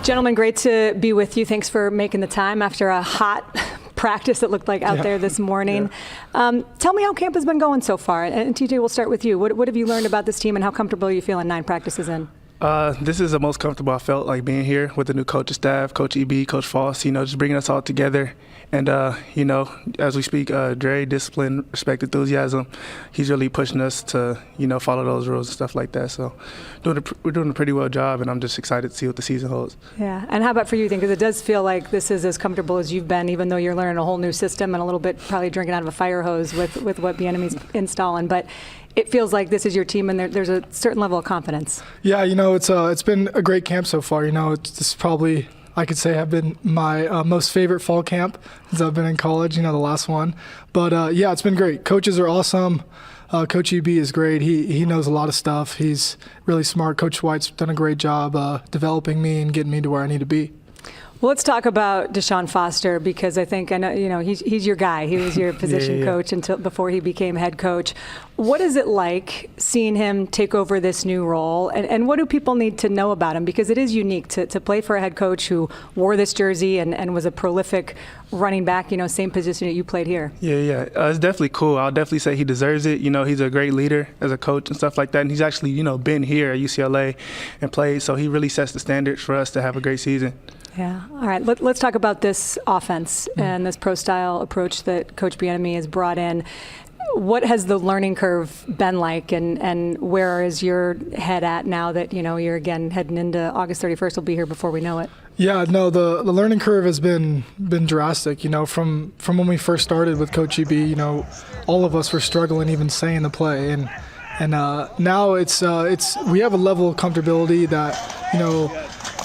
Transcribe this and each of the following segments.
Gentlemen, great to be with you. Thanks for making the time after a hot practice it looked like out there this morning. Tell me how camp has been going so far. And TJ, we'll start with you. What have you learned about this team and how comfortable are you feeling 9 practices in? This is the most comfortable I felt, like being here with the new coaching staff, Coach EB, Coach Foss, just bringing us all together. And, as we speak, Dre, discipline, respect, enthusiasm, he's really pushing us to, follow those rules and stuff like that. So we're doing a pretty well job, and I'm just excited to see what the season holds. Yeah, and how about for you, because it does feel like this is as comfortable as you've been, even though you're learning a whole new system and a little bit probably drinking out of a fire hose with what Bieniemy's installing. But it feels like this is your team, and there's a certain level of confidence. Yeah, it's been a great camp so far. It's probably, I could say, have been my most favorite fall camp since I've been in college, the last one. But, it's been great. Coaches are awesome. Coach EB is great. He knows a lot of stuff. He's really smart. Coach White's done a great job developing me and getting me to where I need to be. Well, let's talk about DeShaun Foster, because I know he's your guy. He was your position coach until before he became head coach. What is it like seeing him take over this new role, and what do people need to know about him? Because it is unique to play for a head coach who wore this jersey and was a prolific running back, same position that you played here. It's definitely cool. I'll definitely say he deserves it. He's a great leader as a coach and stuff like that, and he's actually, been here at UCLA and played, so he really sets the standards for us to have a great season. Yeah. All right. Let's talk about this offense and this pro-style approach that Coach Bieniemy has brought in. What has the learning curve been like, and where is your head at now that, you're again heading into August 31st? We'll be here before we know it. Yeah, no, the learning curve has been drastic. From when we first started with Coach EB, all of us were struggling even saying the play, and now it's we have a level of comfortability that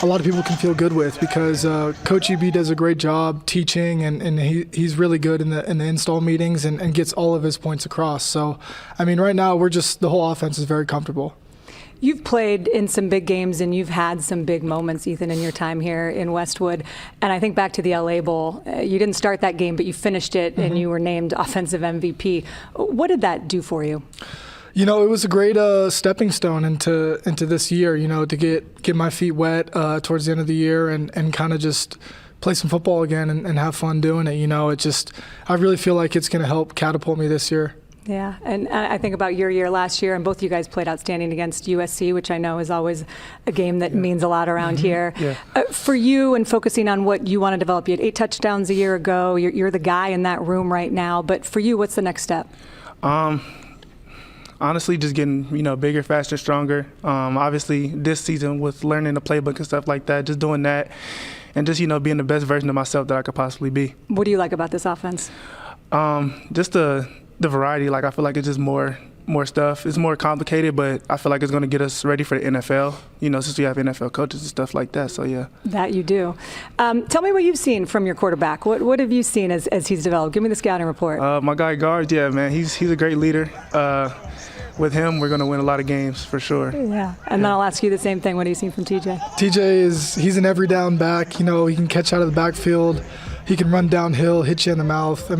a lot of people can feel good with, because Coach EB does a great job teaching, and he's really good in the install meetings and gets all of his points across. So, right now the whole offense is very comfortable. You've played in some big games, and you've had some big moments, Ethan, in your time here in Westwood. And I think back to the LA Bowl. You didn't start that game, but you finished it, and you were named offensive MVP. What did that do for you? It was a great stepping stone into this year, to get my feet wet towards the end of the year and kind of just play some football again and have fun doing it. I really feel like it's going to help catapult me this year. Yeah, and I think about your year last year, and both of you guys played outstanding against USC, which I know is always a game that means a lot around here. Yeah. For you, and focusing on what you want to develop, you had 8 touchdowns a year ago. You're the guy in that room right now. But for you, what's the next step? Honestly, just getting, bigger, faster, stronger. Obviously, this season with learning the playbook and stuff like that, just doing that and just, being the best version of myself that I could possibly be. What do you like about this offense? Just the variety. Like, I feel like it's just more stuff. It's more complicated, but I feel like it's going to get us ready for the NFL, since we have NFL coaches and stuff like that. So, yeah. That you do. Tell me what you've seen from your quarterback. What have you seen as he's developed? Give me the scouting report. My guy, Garbers, man, he's a great leader. With him, we're going to win a lot of games for sure. Yeah. And then I'll ask you the same thing. What have you seen from TJ? He's an every down back. He can catch out of the backfield. He can run downhill, hit you in the mouth.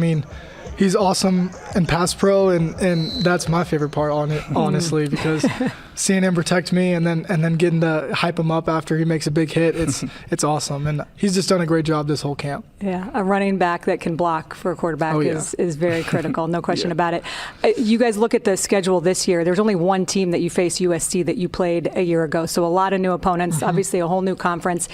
He's awesome in pass pro, and that's my favorite part on it, honestly, because seeing him protect me and then getting to hype him up after he makes a big hit, it's awesome. And he's just done a great job this whole camp. Yeah, a running back that can block for a quarterback is very critical, no question about it. You guys look at the schedule this year. There's only one team that you face, USC, that you played a year ago, so a lot of new opponents, obviously a whole new conference.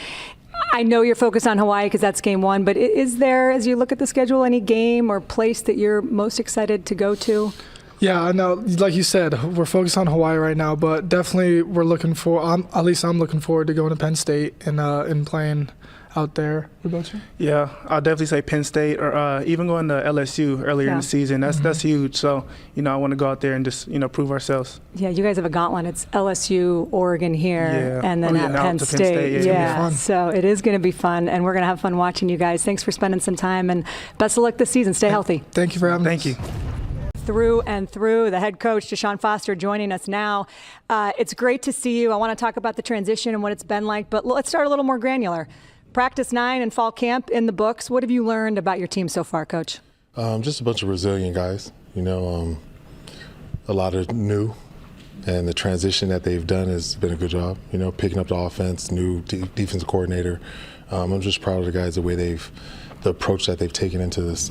I know you're focused on Hawaii because that's game 1, but is there, as you look at the schedule, any game or place that you're most excited to go to? Yeah, I know. Like you said, we're focused on Hawaii right now, but definitely we're looking for. At least I'm looking forward to going to Penn State and playing out there. What about you? Yeah, I'll definitely say Penn State, or even going to LSU earlier in the season. That's huge. So, I want to go out there and just, prove ourselves. Yeah, you guys have a gauntlet. It's LSU, Oregon here, and then at Penn State. Yeah, so it is going to be fun, and we're going to have fun watching you guys. Thanks for spending some time, and best of luck this season. Stay healthy. Thank you for having me. Thank you. Through and through, the head coach, DeShaun Foster, joining us now. It's great to see you. I want to talk about the transition and what it's been like, but let's start a little more granular. Practice 9 and fall camp in the books. What have you learned about your team so far, Coach? Just a bunch of resilient guys. A lot of new And the transition that they've done has been a good job, picking up the offense, new defensive coordinator. I'm just proud of the guys, the approach that they've taken into this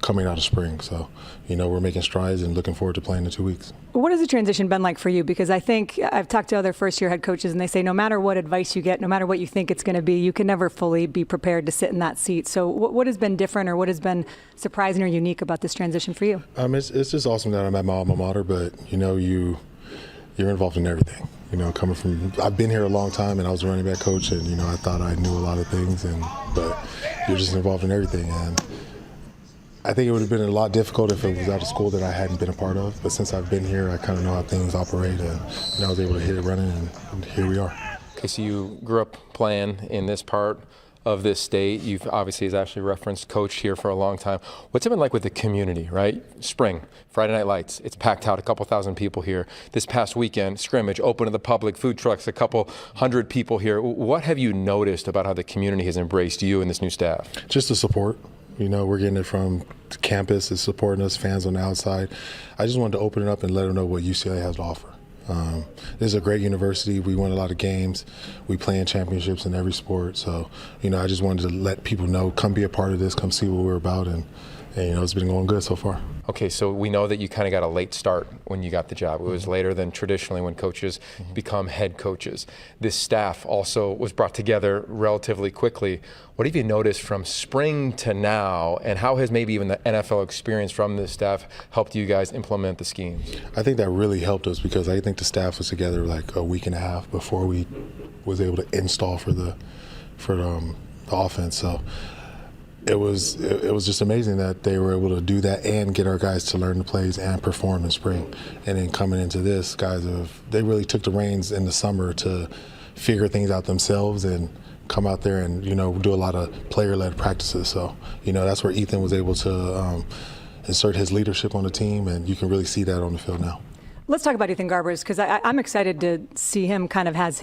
coming out of spring. So, we're making strides and looking forward to playing in 2 weeks. What has the transition been like for you? Because I think I've talked to other first-year head coaches, and they say no matter what advice you get, no matter what you think it's going to be, you can never fully be prepared to sit in that seat. So what has been different, or what has been surprising or unique about this transition for you? It's just awesome that I'm at my alma mater, but, you're involved in everything. I've been here a long time, and I was a running back coach, and, I thought I knew a lot of things, but you're just involved in everything. And I think it would have been a lot difficult if it was out of school that I hadn't been a part of. But since I've been here, I kind of know how things operate, and I was able to hit it running, and here we are. Okay, so you grew up playing in this part of this state. You've obviously, as Ashley referenced, coached here for a long time. What's it been like with the community, right? Spring, Friday Night Lights, it's packed out, a couple thousand people here. This past weekend, scrimmage, open to the public, food trucks, a couple hundred people here. What have you noticed about how the community has embraced you and this new staff? Just the support. We're getting it from campus, is supporting us, fans on the outside. I just wanted to open it up and let them know what UCLA has to offer. This is a great university. We win a lot of games. We play in championships in every sport. So, I just wanted to let people know, come be a part of this, come see what we're about, and it's been going good so far. Okay, so we know that you kind of got a late start when you got the job. It was later than traditionally when coaches become head coaches. This staff also was brought together relatively quickly. What have you noticed from spring to now, and how has maybe even the NFL experience from this staff helped you guys implement the schemes? I think that really helped us because I think the staff was together like a week and a half before we was able to install for the offense. So it was just amazing that they were able to do that and get our guys to learn the plays and perform in spring. And then coming into this, they really took the reins in the summer to figure things out themselves and come out there and do a lot of player-led practices. So that's where Ethan was able to insert his leadership on the team, and you can really see that on the field now. Let's talk about Ethan Garbers, because I'm excited to see him kind of have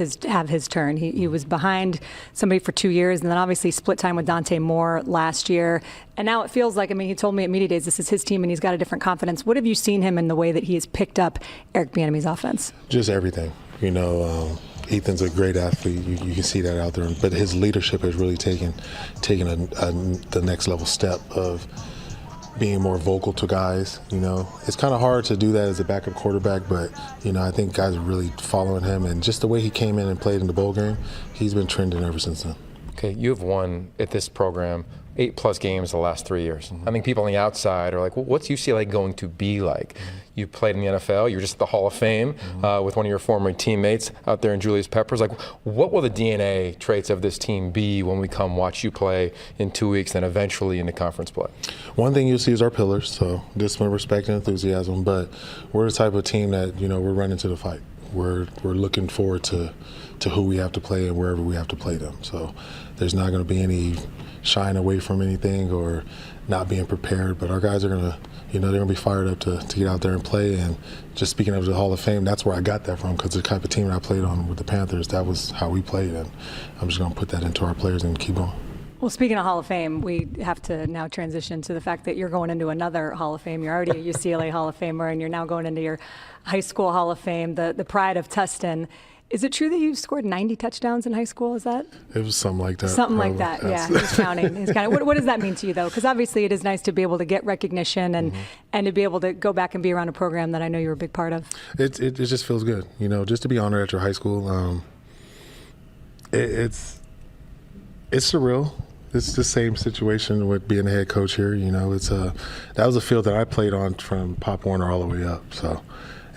his turn. He was behind somebody for 2 years, and then obviously split time with Dante Moore last year. And now it feels like, he told me at media days this is his team, and he's got a different confidence. What have you seen him in the way that he has picked up Eric Bieniemy's offense? Just everything. Ethan's a great athlete. You can see that out there. But his leadership has really taken the next level step of being more vocal to guys. It's kind of hard to do that as a backup quarterback, but I think guys are really following him, and just the way he came in and played in the bowl game, he's been trending ever since then. Okay, you've won at this program 8+ games the last 3 years. I think people on the outside are like, well, what's UCLA going to be like? You played in the NFL, you're just at the Hall of Fame with one of your former teammates out there in Julius Peppers. Like, what will the DNA traits of this team be when we come watch you play in 2 weeks and eventually into conference play? One thing you'll see is our pillars, so discipline, respect, and enthusiasm, but we're the type of team that, we're running to the fight. We're looking forward to who we have to play and wherever we have to play them. So there's not going to be any shying away from anything or not being prepared, but our guys are going to, they're going to be fired up to get out there and play. And just speaking of the Hall of Fame, that's where I got that from, because the type of team that I played on with the Panthers, that was how we played, and I'm just going to put that into our players and keep going. Well, speaking of Hall of Fame, we have to now transition to the fact that you're going into another Hall of Fame. You're already a UCLA Hall of Famer, and you're now going into your high school Hall of Fame, the pride of Tustin. Is it true that you scored 90 touchdowns in high school? Is that? It was something like that. Something like that, yeah. He's counting. What does that mean to you, though? Because obviously it is nice to be able to get recognition and to be able to go back and be around a program that I know you were a big part of. It just feels good, just to be honored at your high school. It's surreal. It's the same situation with being a head coach here. That was a field that I played on from Pop Warner all the way up. So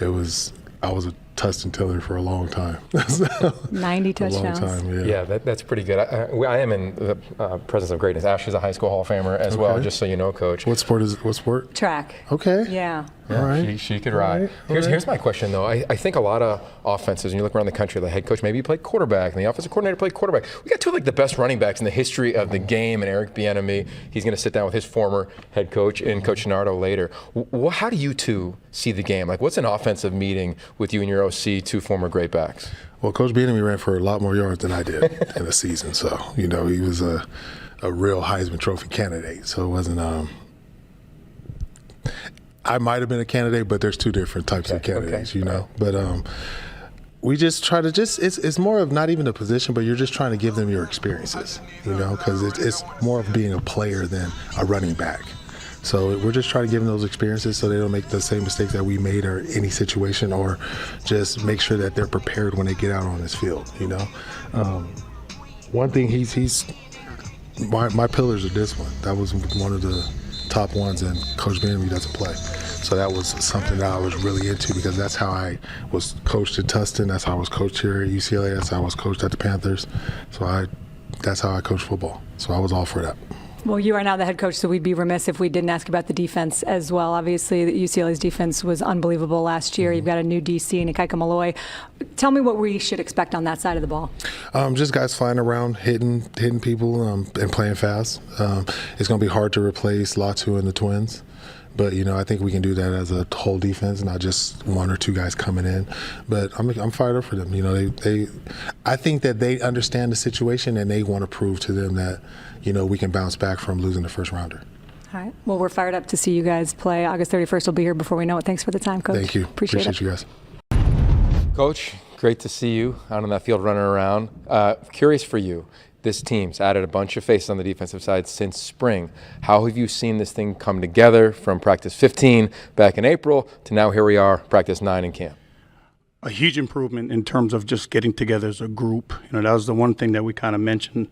I was a Tustin Tiller for a long time. 90 touchdowns. A long time, yeah. Yeah, that's pretty good. I am in the presence of greatness. Ashley's a high school Hall of Famer as well, just so you know, Coach. What sport? Track. Okay. Yeah. All right. She could ride. Here's my question, though. I think a lot of offenses, when you look around the country, the head coach, maybe he played quarterback, and the offensive coordinator played quarterback. We got two of the best running backs in the history of the game, and Eric Bieniemy. He's going to sit down with his former head coach and Coach Nardo later. How do you two see the game? Like, what's an offensive meeting with you and your OC, two former great backs? Well, Coach Bieniemy ran for a lot more yards than I did in a season, so he was a real Heisman Trophy candidate. So it wasn't. I might have been a candidate, but there's two different types of candidates, you know. But we just try to it's more of not even a position, but you're just trying to give them your experiences, you know, because it's more of being a player than a running back. So we're just trying to give them those experiences so they don't make the same mistakes that we made or any situation, or just make sure that they're prepared when they get out on this field, you know. One thing my pillars are discipline. That was one of the top ones, and Coach Bieniemy doesn't play. So that was something that I was really into, because that's how I was coached at Tustin. That's how I was coached here at UCLA. That's how I was coached at the Panthers. So that's how I coach football. So I was all for that. Well, you are now the head coach, so we'd be remiss if we didn't ask about the defense as well. Obviously, the UCLA's defense was unbelievable last year. You've got a new DC in Ikaika Malloe. Tell me what we should expect on that side of the ball. Just guys flying around, hitting people, and playing fast. It's going to be hard to replace Latu and the Twins. But, you know, I think we can do that as a whole defense, not just one or two guys coming in. But I'm fired up for them. You know, I think that they understand the situation, and they want to prove to them that, you know, we can bounce back from losing the first rounder. All right. Well, we're fired up to see you guys play. August 31st will be here before we know it. Thanks for the time, Coach. Thank you. Appreciate it. You guys. Coach, great to see you out on that field running around. Curious for you. This team's added a bunch of faces on the defensive side since spring. How have you seen this thing come together from practice 15 back in April to now here we are, practice 9 in camp? A huge improvement in terms of just getting together as a group. You know, that was the one thing that we kind of mentioned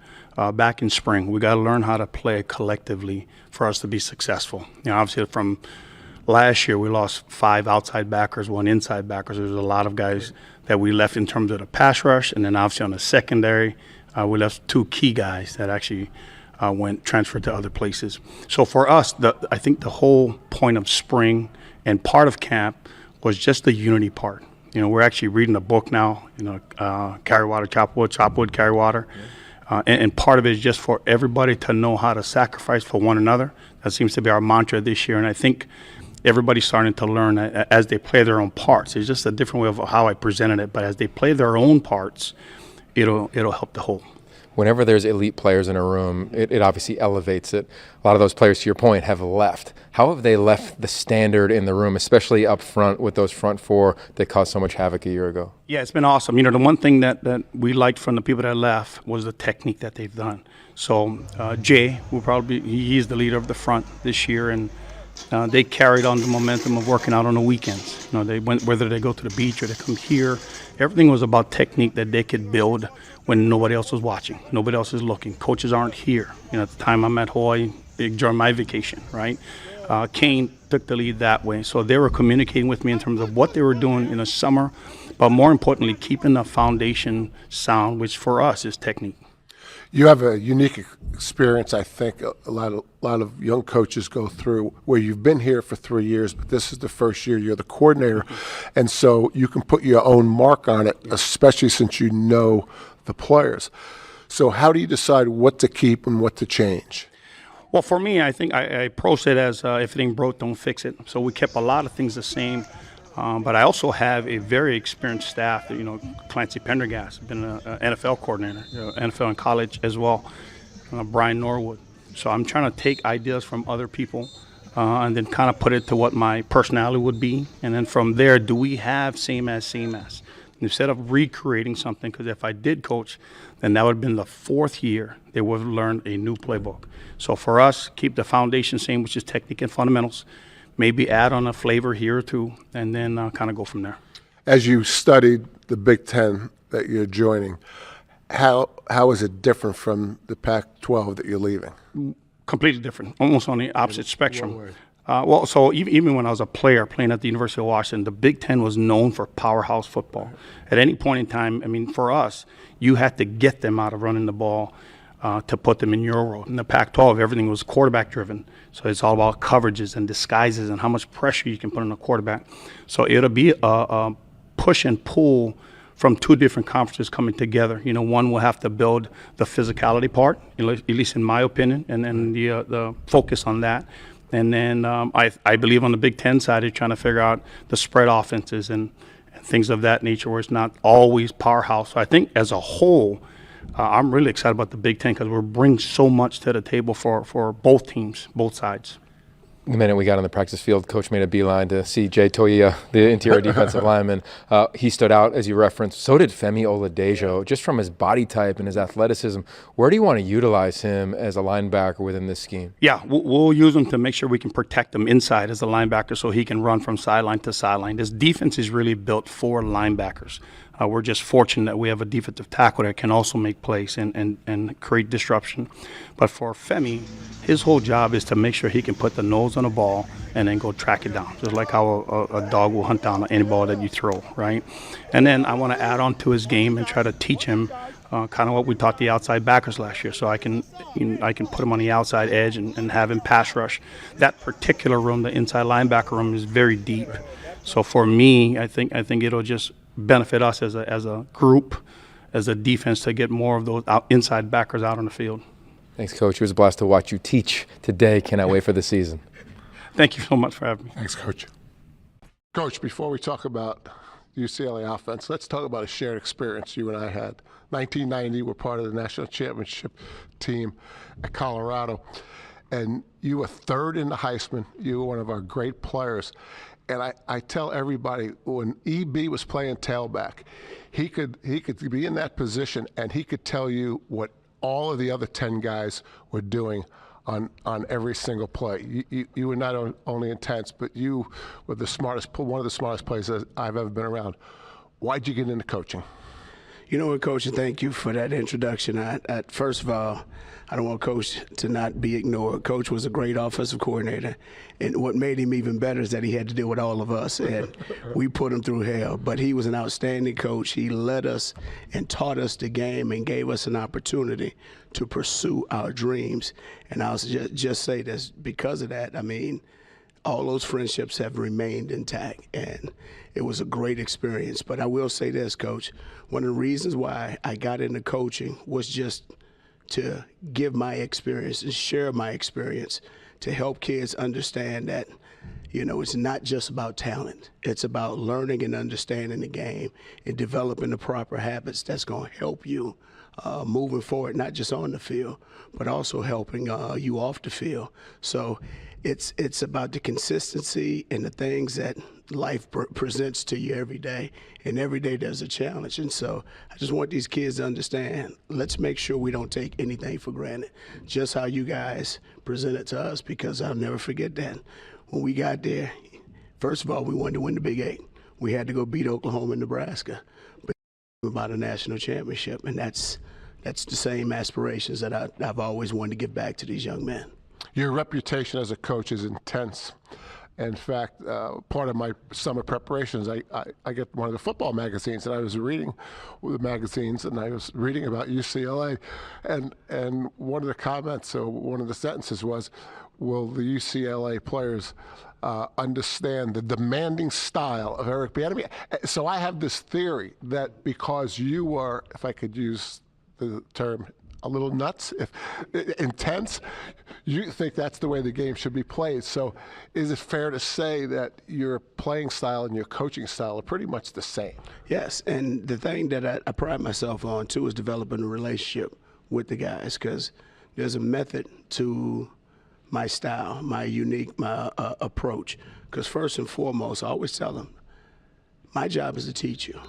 back in spring. We got to learn how to play collectively for us to be successful. You know, obviously from last year we lost 5 outside backers, 1 inside backers. There's a lot of guys that we left in terms of the pass rush, and then obviously on the secondary, we left 2 key guys that actually went transferred to other places. So for us, I think the whole point of spring and part of camp was just the unity part. You know, we're actually reading a book now, you know, carry water, chop wood, carry water. And part of it is just for everybody to know how to sacrifice for one another. That seems to be our mantra this year. And I think everybody's starting to learn as they play their own parts. It's just a different way of how I presented it. But as they play their own parts, it'll help the whole. Whenever there's elite players in a room, it obviously elevates it. A lot of those players, to your point, have left. How have they left the standard in the room, especially up front with those front 4 that caused so much havoc a year ago? Yeah, it's been awesome. You know, the one thing that we liked from the people that left was the technique that they've done. So Jay will probably he's the leader of the front this year, and they carried on the momentum of working out on the weekends. You know, they went, whether they go to the beach or they come here, everything was about technique that they could build when nobody else was watching, nobody else is looking. Coaches aren't here. You know, at the time I'm at Hawaii during my vacation, right? Kain took the lead that way. So they were communicating with me in terms of what they were doing in the summer, but more importantly, keeping the foundation sound, which for us is technique. You have a unique experience, I think, a lot of young coaches go through, where you've been here for 3 years, but this is the first year you're the coordinator, and so you can put your own mark on it, especially since you know the players. So how do you decide what to keep and what to change? Well, for me, I think I approach it as if it ain't broke, don't fix it. So we kept a lot of things the same. But I also have a very experienced staff. You know, Clancy Pendergast, been an NFL coordinator, you know, NFL in college as well. Brian Norwood. So I'm trying to take ideas from other people and then kind of put it to what my personality would be. And then from there, do we have same as? Instead of recreating something, because if I did coach, then that would have been the 4th year they would have learned a new playbook. So for us, keep the foundation same, which is technique and fundamentals. Maybe add on a flavor here or 2, and then kind of go from there. As you studied the Big Ten that you're joining, how is it different from the Pac-12 that you're leaving? Completely different, almost on the opposite spectrum. Well, so even when I was a player playing at the University of Washington, the Big Ten was known for powerhouse football. At any point in time, I mean, for us, you had to get them out of running the ball to put them in your role. In the Pac-12, everything was quarterback-driven. So it's all about coverages and disguises and how much pressure you can put on a quarterback. So it'll be a push and pull from 2 different conferences coming together. You know, one will have to build the physicality part, at least in my opinion, and then the focus on that. And then I believe on the Big Ten side, they're trying to figure out the spread offenses and things of that nature where it's not always powerhouse. So I think as a whole, I'm really excited about the Big Ten because we're bringing so much to the table for both teams, both sides. The minute we got on the practice field, Coach made a beeline to see Jay Toya, the interior defensive lineman. He stood out, as you referenced. So did Femi Oladejo, just from his body type and his athleticism. Where do you want to utilize him as a linebacker within this scheme? Yeah, we'll use him to make sure we can protect him inside as a linebacker so he can run from sideline to sideline. This defense is really built for linebackers. We're just fortunate that we have a defensive tackle that can also make plays and create disruption. But for Femi, his whole job is to make sure he can put the nose on a ball and then go track it down, just like how a dog will hunt down any ball that you throw, right? And then I want to add on to his game and try to teach him kind of what we taught the outside backers last year, so I can put him on the outside edge and have him pass rush. That particular room, the inside linebacker room, is very deep. So for me, I think it'll just benefit us as a group, as a defense, to get more of those inside backers out on the field. Thanks, Coach. It was a blast to watch you teach today. Cannot wait for the season. Thank you so much for having me. Thanks, Coach. Coach, before we talk about UCLA offense, let's talk about a shared experience you and I had. 1990, we're part of the national championship team at Colorado, and you were third in the Heisman. You were one of our great players. And I tell everybody, when EB was playing tailback, he could be in that position and he could tell you what all of the other 10 guys were doing on every single play. You were not only intense, but you were one of the smartest players I've ever been around. Why'd you get into coaching? You know what, Coach, and thank you for that introduction. First of all, I don't want Coach to not be ignored. Coach was a great offensive coordinator, and what made him even better is that he had to deal with all of us, and we put him through hell. But he was an outstanding coach. He led us and taught us the game and gave us an opportunity to pursue our dreams. And I'll just say this, because of that, I mean, all those friendships have remained intact, and it was a great experience. But I will say this, Coach, one of the reasons why I got into coaching was just to give my experience and share my experience to help kids understand that, you know, it's not just about talent. It's about learning and understanding the game and developing the proper habits that's going to help you moving forward, not just on the field, but also helping you off the field. So it's about the consistency and the things that life presents to you every day, and every day there's a challenge. And so I just want these kids to understand, let's make sure we don't take anything for granted, just how you guys presented to us, because I'll never forget that. When we got there, first of all, we wanted to win the Big 8. We had to go beat Oklahoma and Nebraska, but about a national championship, and that's the same aspirations that I've always wanted to give back to these young men. Your reputation as a coach is intense. In fact, part of my summer preparations, I get one of the football magazines, and I was reading the magazines, and I was reading about UCLA, and one of the comments, or one of the sentences was, will the UCLA players understand the demanding style of Eric Bieniemy? So I have this theory that because you were, if I could use the term, a little nuts, intense, you think that's the way the game should be played. So is it fair to say that your playing style and your coaching style are pretty much the same? Yes, and the thing that I pride myself on, too, is developing a relationship with the guys, because there's a method to my style, my unique approach. Because first and foremost, I always tell them, my job is to teach you.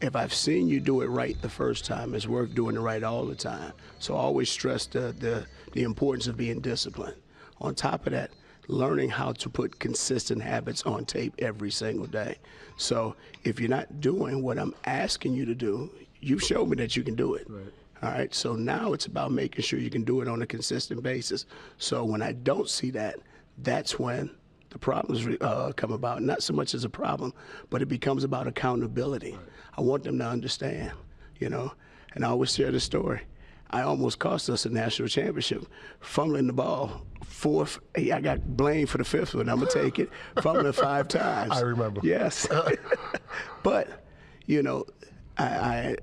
If I've seen you do it right the first time, it's worth doing it right all the time. So I always stress the importance of being disciplined. On top of that, learning how to put consistent habits on tape every single day. So if you're not doing what I'm asking you to do, you've shown me that you can do it. Right. All right, so now it's about making sure you can do it on a consistent basis. So when I don't see that, that's when the problems come about. Not so much as a problem, but it becomes about accountability. Right. I want them to understand, you know, and I always share the story. I almost cost us a national championship, fumbling the ball fourth. I got blamed for the fifth one. I'm going to take it, fumbling 5 times. I remember. Yes. But, you know, I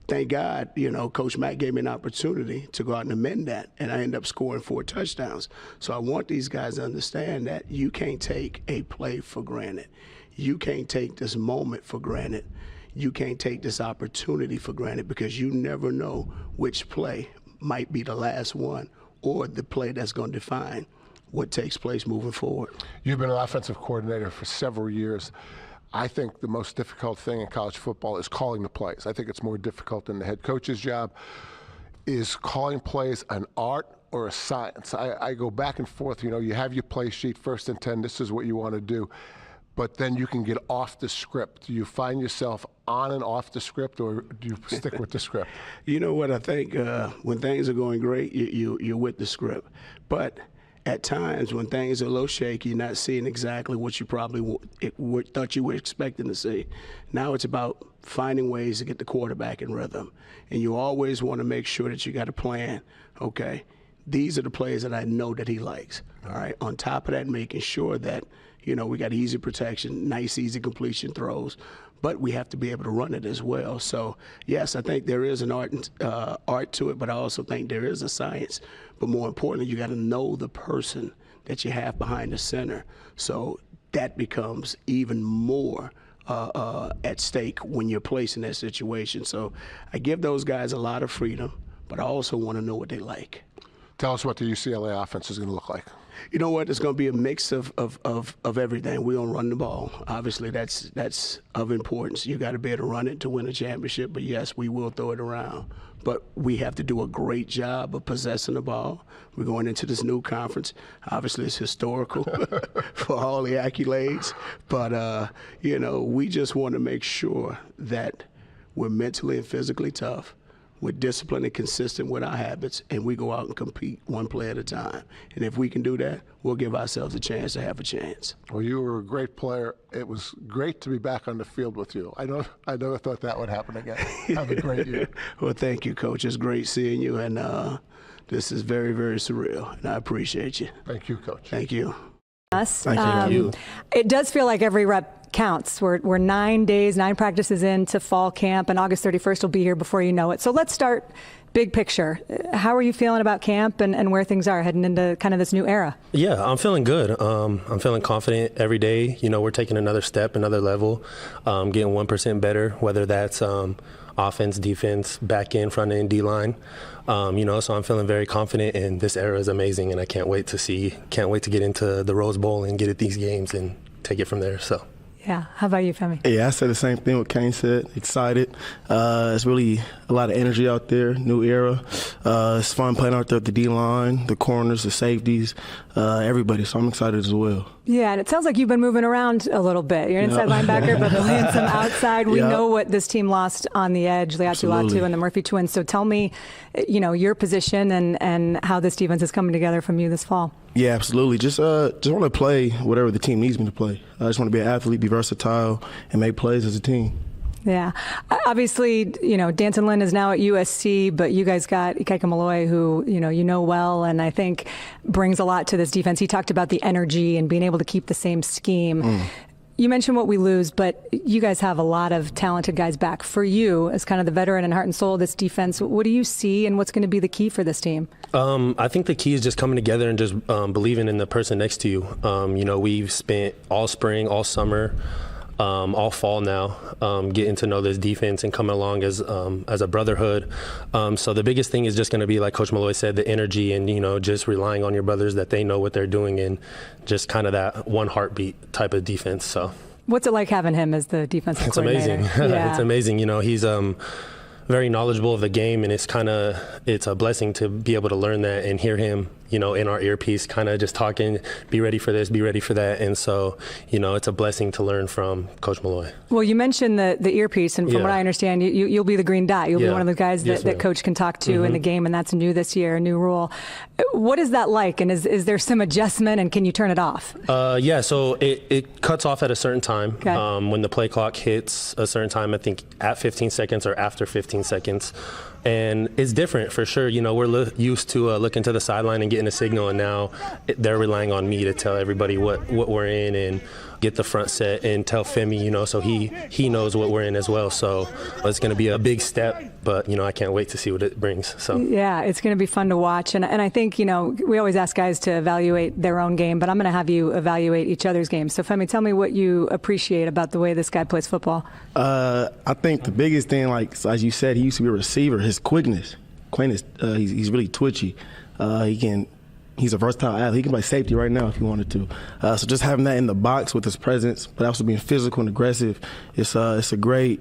thank God, you know, Coach Mack gave me an opportunity to go out and amend that, and I ended up scoring 4 touchdowns. So I want these guys to understand that you can't take a play for granted. You can't take this moment for granted. You can't take this opportunity for granted, because you never know which play might be the last one or the play that's going to define what takes place moving forward. You've been an offensive coordinator for several years. I think the most difficult thing in college football is calling the plays. I think it's more difficult than the head coach's job. Is calling plays an art or a science? I go back and forth. You have your play sheet, 1st and 10, this is what you want to do. But then you can get off the script. Do you find yourself on and off the script, or do you stick with the script? You know what, I think when things are going great, you're with the script. But at times when things are a little shaky, you're not seeing exactly what you probably thought you were expecting to see. Now it's about finding ways to get the quarterback in rhythm. And you always want to make sure that you got a plan. Okay, these are the plays that I know that he likes. All right, on top of that, making sure that, we got easy protection, nice, easy completion throws, but we have to be able to run it as well. So, yes, I think there is an art to it, but I also think there is a science. But more importantly, you got to know the person that you have behind the center. So that becomes even more at stake when you're placed in that situation. So I give those guys a lot of freedom, but I also want to know what they like. Tell us what the UCLA offense is going to look like. You know what? It's going to be a mix of everything. We're going to run the ball. Obviously, that's of importance. You got to be able to run it to win a championship. But, yes, we will throw it around. But we have to do a great job of possessing the ball. We're going into this new conference. Obviously, it's historical for all the accolades. But, we just want to make sure that we're mentally and physically tough. We're disciplined and consistent with our habits, and we go out and compete one play at a time. And if we can do that, we'll give ourselves a chance to have a chance. Well, you were a great player. It was great to be back on the field with you. I never thought that would happen again. Have a great year. Well, thank you, Coach. It's great seeing you, and this is very, very surreal, and I appreciate you. Thank you, Coach. Thank you. Thank you. It does feel like every rep counts. We're 9 practices into fall camp, and August 31st will be here before you know it. So let's start big picture. How are you feeling about camp and where things are heading into kind of this new era? Yeah, I'm feeling good. I'm feeling confident every day. We're taking another step, another level, getting 1% better, whether that's offense, defense, back end, front end, D-line. So I'm feeling very confident, and this era is amazing, and I can't wait to get into the Rose Bowl and get at these games and take it from there. So. Yeah. How about you, Femi? Yeah, I said the same thing what Kain said. Excited. It's really a lot of energy out there, new era. It's fun playing out there with the D-line, the corners, the safeties, everybody. So I'm excited as well. Yeah, and it sounds like you've been moving around a little bit. You're an inside linebacker, but playing some outside. We know what this team lost on the edge, Leatu Latu and the Murphy twins. So tell me, your position and how this defense is coming together from you this fall. Yeah, absolutely. Just want to play whatever the team needs me to play. I just want to be an athlete, be versatile, and make plays as a team. Yeah. Obviously, Danton Lynn is now at USC, but you guys got Ikaika Malloe, who, you know well, and I think brings a lot to this defense. He talked about the energy and being able to keep the same scheme. You mentioned what we lose, but you guys have a lot of talented guys back. For you, as kind of the veteran and heart and soul of this defense, what do you see and what's going to be the key for this team? I think the key is just coming together and just believing in the person next to you. We've spent all spring, all summer, all fall now, getting to know this defense and coming along as a brotherhood. So the biggest thing is just going to be, like Coach Malloe said, the energy and, just relying on your brothers that they know what they're doing and just kind of that one heartbeat type of defense. So what's it like having him as the defensive coordinator? It's amazing. Yeah. It's amazing. He's very knowledgeable of the game, and it's a blessing to be able to learn that and hear him, in our earpiece, kind of just talking, be ready for this, be ready for that. And so, it's a blessing to learn from Coach Malloe. Well, you mentioned the earpiece, and from what I understand, you'll be the green dot. You'll be one of the guys that Coach can talk to in the game, and that's new this year, a new rule. What is that like, and is there some adjustment, and can you turn it off? Yeah, so it cuts off at a certain time. Okay. When the play clock hits a certain time, I think at 15 seconds or after 15 seconds. And it's different for sure. We're used to looking to the sideline and getting a signal, and now they're relying on me to tell everybody what we're in and get the front set and tell Femi, so he knows what we're in as well. So it's going to be a big step, but, I can't wait to see what it brings. So yeah, it's going to be fun to watch. And I think, we always ask guys to evaluate their own game, but I'm going to have you evaluate each other's game. So Femi, tell me what you appreciate about the way this guy plays football. I think the biggest thing, as you said, he used to be a receiver, his quickness. Kain is he's really twitchy. He can he's a versatile athlete. He can play safety right now if he wanted to. So just having that in the box with his presence, but also being physical and aggressive, it's a great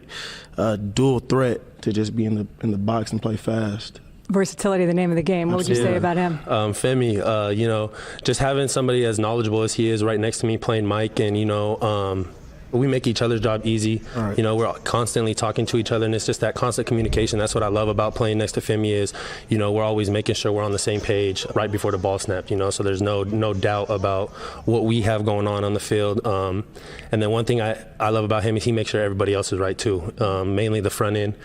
dual threat to just be in the box and play fast. Versatility, the name of the game. What would you say about him? Femi, just having somebody as knowledgeable as he is right next to me playing Mike, and we make each other's job easy. Right. We're constantly talking to each other, and it's just that constant communication. That's what I love about playing next to Femi is, we're always making sure we're on the same page right before the ball snap, so there's no doubt about what we have going on the field. And then one thing I love about him is he makes sure everybody else is right too, mainly the front end.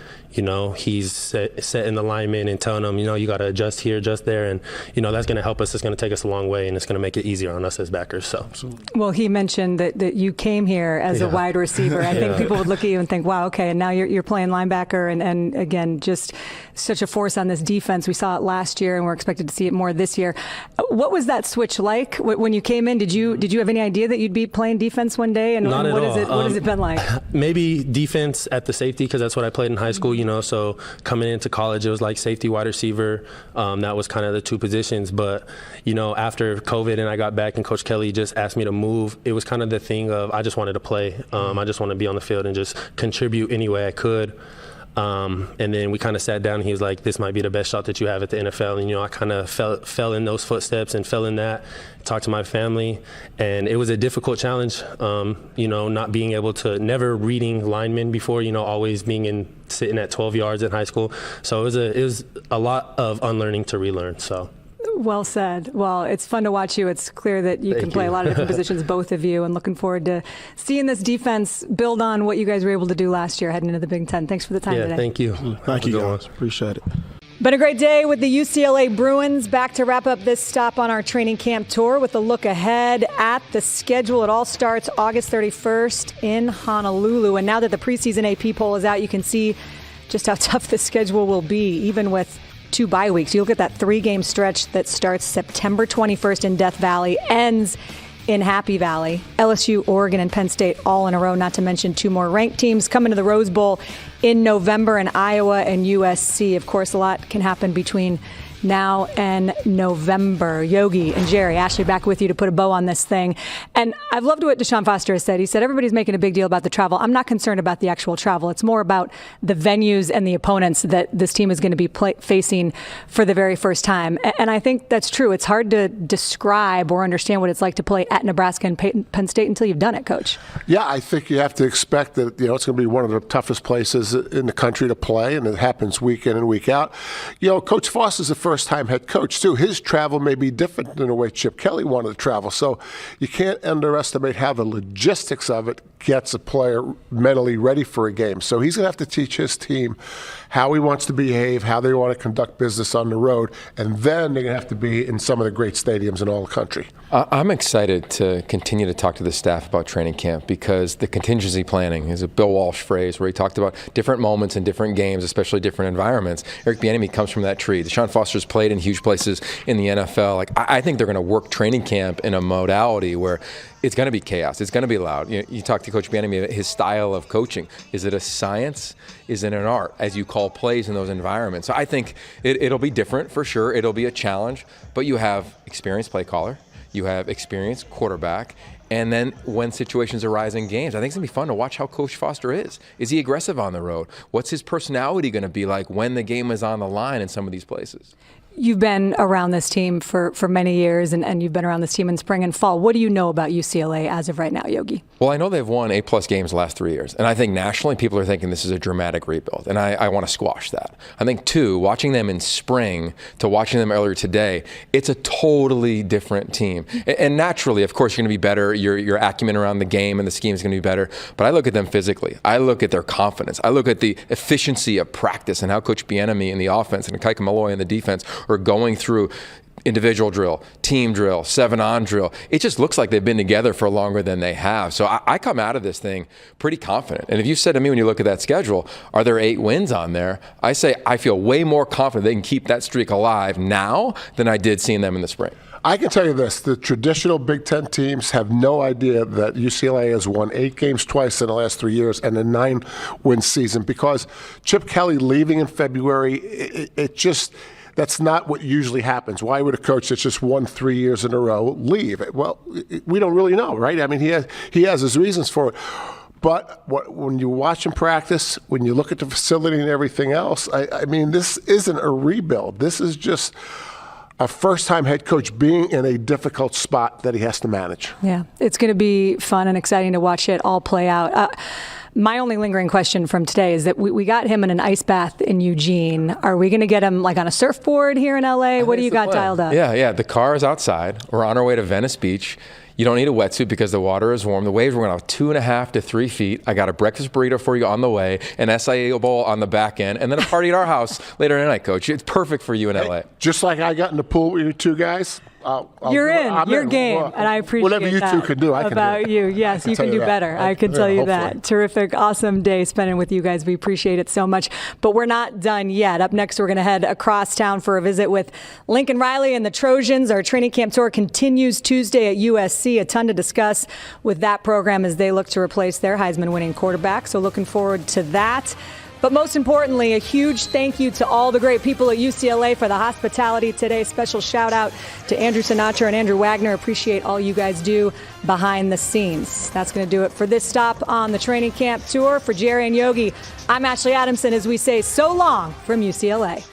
He's setting the linemen and telling them, you got to adjust here, adjust there. And, that's going to help us. It's going to take us a long way, and it's going to make it easier on us as backers. So. Well, he mentioned that you came here as a wide receiver. I think people would look at you and think, wow, okay, and now you're playing linebacker. And again, just such a force on this defense. We saw it last year, and we're expected to see it more this year. What was that switch like when you came in? Did you have any idea that you'd be playing defense one day? And Not what at all. What has it been like? Maybe defense at the safety, because that's what I played in high school. So coming into college, it was like safety, wide receiver. That was kind of the two positions. But, after COVID and I got back and Coach Kelly just asked me to move, it was kind of the thing of I just wanted to play. I just want to be on the field and just contribute any way I could. And then we kind of sat down and he was like, this might be the best shot that you have at the NFL. And, I kind of fell in those footsteps and fell in that, talked to my family. And it was a difficult challenge, not being able to, never reading linemen before, always being sitting at 12 yards in high school. So it was a lot of unlearning to relearn. So. Well said. Well, it's fun to watch you. It's clear that you can play a lot of different positions, both of you, and looking forward to seeing this defense build on what you guys were able to do last year heading into the Big Ten. Thanks for the time today. Thank you. Thank you, guys. Appreciate it. Been a great day with the UCLA Bruins. Back to wrap up this stop on our training camp tour with a look ahead at the schedule. It all starts August 31st in Honolulu. And now that the preseason AP poll is out, you can see just how tough the schedule will be, even with 2 bye weeks. You look at that 3-game stretch that starts September 21st in Death Valley, ends in Happy Valley. LSU, Oregon, and Penn State all in a row, not to mention 2 more ranked teams coming to the Rose Bowl in November, in Iowa and USC. Of course, a lot can happen between now and November. Yogi and Jerry, Ashley, back with you to put a bow on this thing. And I've loved what DeShaun Foster has said. He said everybody's making a big deal about the travel. I'm not concerned about the actual travel. It's more about the venues and the opponents that this team is going to be facing for the very first time. And I think that's true. It's hard to describe or understand what it's like to play at Nebraska and Penn State until you've done it, Coach. Yeah, I think you have to expect that it's going to be one of the toughest places in the country to play, and it happens week in and week out. Coach Foster's the first-time head coach, too. His travel may be different than the way Chip Kelly wanted to travel. So you can't underestimate how the logistics of it gets a player mentally ready for a game. So he's going to have to teach his team how he wants to behave, how they want to conduct business on the road, and then they're going to have to be in some of the great stadiums in all the country. I'm excited to continue to talk to the staff about training camp, because the contingency planning is a Bill Walsh phrase where he talked about different moments in different games, especially different environments. Eric Bieniemy comes from that tree. DeShaun Foster's played in huge places in the NFL. I think they're going to work training camp in a modality where it's going to be chaos. It's going to be loud. You talk to Coach Bieniemy, his style of coaching. Is it a science? Is it an art, as you call plays in those environments? So I think it'll be different for sure. It'll be a challenge, but you have experienced play caller. You have experienced quarterback. And then when situations arise in games, I think it's going to be fun to watch how Coach Foster is. Is he aggressive on the road? What's his personality going to be like when the game is on the line in some of these places? You've been around this team for many years, and you've been around this team in spring and fall. What do you know about UCLA as of right now, Yogi? Well, I know they've won 8+ games the last 3 years. And I think nationally people are thinking this is a dramatic rebuild. And I want to squash that. I think, too, watching them in spring to watching them earlier today, it's a totally different team. And naturally, of course, you're going to be better. Your acumen around the game and the scheme is going to be better. But I look at them physically. I look at their confidence. I look at the efficiency of practice and how Coach Bieniemy in the offense and Ikaika Malloe in the defense are going through individual drill, team drill, 7-on drill. It just looks like they've been together for longer than they have. So I come out of this thing pretty confident. And if you said to me when you look at that schedule, are there 8 wins on there? I say I feel way more confident they can keep that streak alive now than I did seeing them in the spring. I can tell you this, the traditional Big Ten teams have no idea that UCLA has won 8 games twice in the last 3 years and a 9-win season, because Chip Kelly leaving in February, it just That's not what usually happens. Why would a coach that's just won 3 years in a row leave? Well, we don't really know, right? I mean, he has his reasons for it. But when you watch him practice, when you look at the facility and everything else, I mean, this isn't a rebuild. This is just a first-time head coach being in a difficult spot that he has to manage. Yeah, it's going to be fun and exciting to watch it all play out. My only lingering question from today is that we got him in an ice bath in Eugene. Are we going to get him like on a surfboard here in LA? What do you got dialed up? Yeah. The car is outside. We're on our way to Venice Beach. You don't need a wetsuit because the water is warm. The waves were going to 2.5 to 3 feet. I got a breakfast burrito for you on the way, an acai bowl on the back end, and then a party at our house later tonight, Coach. It's perfect for you in LA. Just like I got in the pool with you two guys. You're in. You're game, well, and I appreciate whatever you that two can do. I can about do. you. Yes, you can do better. I can tell you that. Hopefully. Terrific, awesome day spending with you guys. We appreciate it so much. But we're not done yet. Up next, we're going to head across town for a visit with Lincoln Riley and the Trojans. Our training camp tour continues Tuesday at USC. A ton to discuss with that program as they look to replace their Heisman-winning quarterback. So looking forward to that. But most importantly, a huge thank you to all the great people at UCLA for the hospitality today. Special shout out to Andrew Sinatra and Andrew Wagner. Appreciate all you guys do behind the scenes. That's going to do it for this stop on the training camp tour. For Jerry and Yogi, I'm Ashley Adamson as we say so long from UCLA.